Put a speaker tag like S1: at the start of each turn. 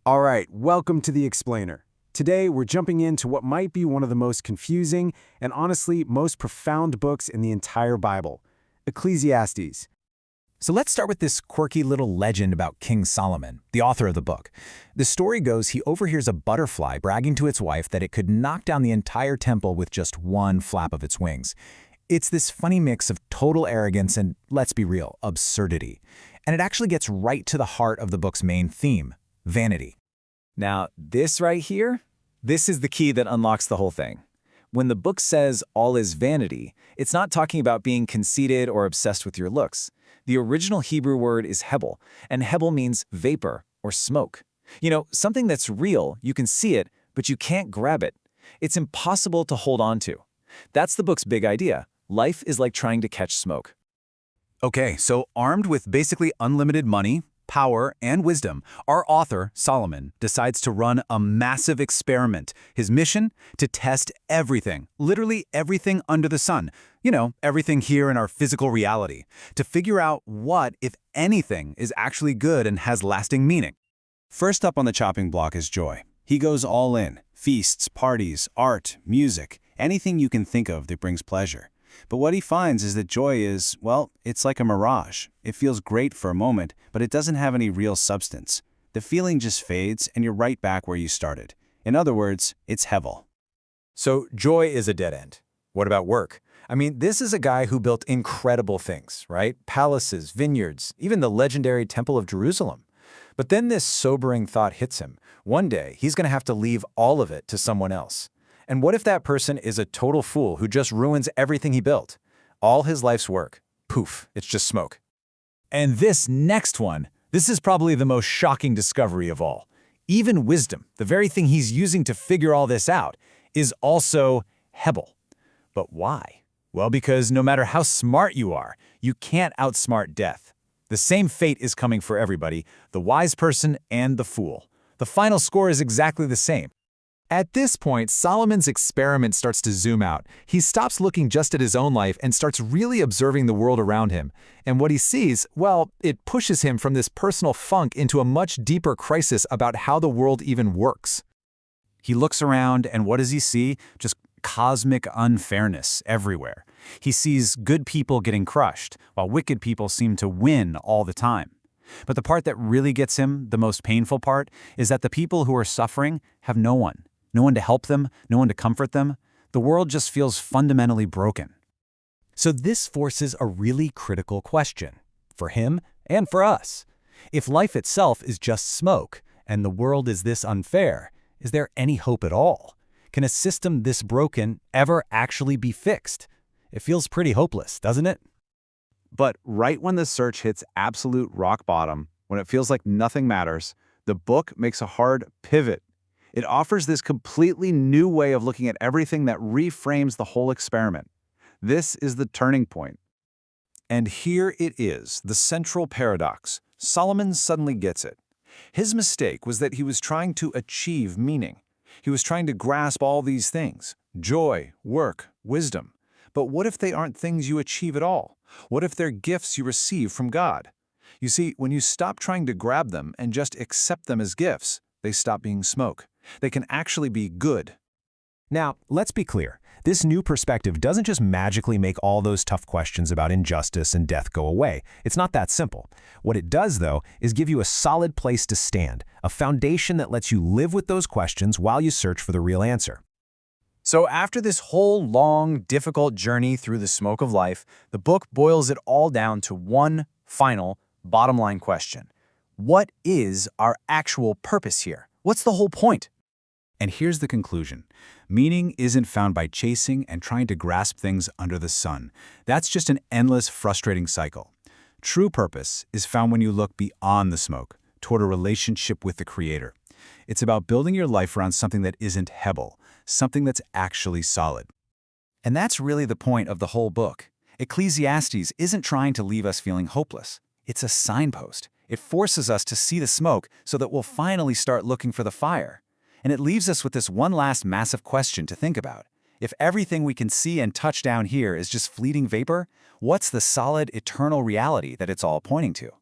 S1: All right, welcome to The Explainer. Today, we're jumping into what might be one of the most confusing and honestly most profound books in the entire Bible, Ecclesiastes.
S2: So let's start with this quirky little legend about King Solomon, the author of the book. The story goes he overhears a butterfly bragging to its wife that it could knock down the entire temple with just one flap of its wings. It's this funny mix of total arrogance and, let's be real, absurdity. And it actually gets right to the heart of the book's main theme, vanity.
S3: Now, this right here, this is the key that unlocks the whole thing. When the book says all is vanity, it's not talking about being conceited or obsessed with your looks. The original Hebrew word is hebel, and hebel means vapor or smoke. You know, something that's real, you can see it, but you can't grab it. It's impossible to hold on to. That's the book's big idea. Life is like trying to catch smoke.
S4: Okay, so armed with basically unlimited money, power, and wisdom, our author, Solomon, decides to run a massive experiment. His mission? To test everything, literally everything under the sun. You know, everything here in our physical reality. To figure out what, if anything, is actually good and has lasting meaning. First up on the chopping block is joy. He goes all in. Feasts, parties, art, music, anything you can think of that brings pleasure. But what he finds is that joy is, well, it's like a mirage. It feels great for a moment, but it doesn't have any real substance. The feeling just fades, and you're right back where you started. In other words, it's hevel.
S2: So joy is a dead end. What about work? I mean, this is a guy who built incredible things, right? Palaces, vineyards, even the legendary Temple of Jerusalem. But then this sobering thought hits him. One day, he's going to have to leave all of it to someone else. And what if that person is a total fool who just ruins everything he built? All his life's work. Poof, it's just smoke. And this next one, this is probably the most shocking discovery of all. Even wisdom, the very thing he's using to figure all this out, is also hebel. But why? Well, because no matter how smart you are, you can't outsmart death. The same fate is coming for everybody, the wise person and the fool. The final score is exactly the same. At this point, Solomon's experiment starts to zoom out. He stops looking just at his own life and starts really observing the world around him. And what he sees, well, it pushes him from this personal funk into a much deeper crisis about how the world even works.
S4: He looks around, and what does he see? Just cosmic unfairness everywhere. He sees good people getting crushed, while wicked people seem to win all the time. But the part that really gets him, the most painful part, is that the people who are suffering have no one. No one to help them, no one to comfort them. The world just feels fundamentally broken.
S2: So this forces a really critical question, for him and for us. If life itself is just smoke, and the world is this unfair, is there any hope at all? Can a system this broken ever actually be fixed? It feels pretty hopeless, doesn't it?
S5: But right when the search hits absolute rock bottom, when it feels like nothing matters, the book makes a hard pivot. It offers this completely new way of looking at everything that reframes the whole experiment. This is the turning point.
S4: And here it is, the central paradox. Solomon suddenly gets it. His mistake was that he was trying to achieve meaning. He was trying to grasp all these things: joy, work, wisdom. But what if they aren't things you achieve at all? What if they're gifts you receive from God? You see, when you stop trying to grab them and just accept them as gifts, they stop being smoke. They can actually be good.
S2: Now, let's be clear. This new perspective doesn't just magically make all those tough questions about injustice and death go away. It's not that simple. What it does, though, is give you a solid place to stand, a foundation that lets you live with those questions while you search for the real answer.
S3: So after this whole long, difficult journey through the smoke of life, the book boils it all down to one final, bottom line question. What is our actual purpose here? What's the whole point?
S4: And here's the conclusion. Meaning isn't found by chasing and trying to grasp things under the sun. That's just an endless, frustrating cycle. True purpose is found when you look beyond the smoke, toward a relationship with the Creator. It's about building your life around something that isn't hebel, something that's actually solid.
S3: And that's really the point of the whole book. Ecclesiastes isn't trying to leave us feeling hopeless. It's a signpost. It forces us to see the smoke so that we'll finally start looking for the fire. And it leaves us with this one last massive question to think about. If everything we can see and touch down here is just fleeting vapor, what's the solid, eternal reality that it's all pointing to?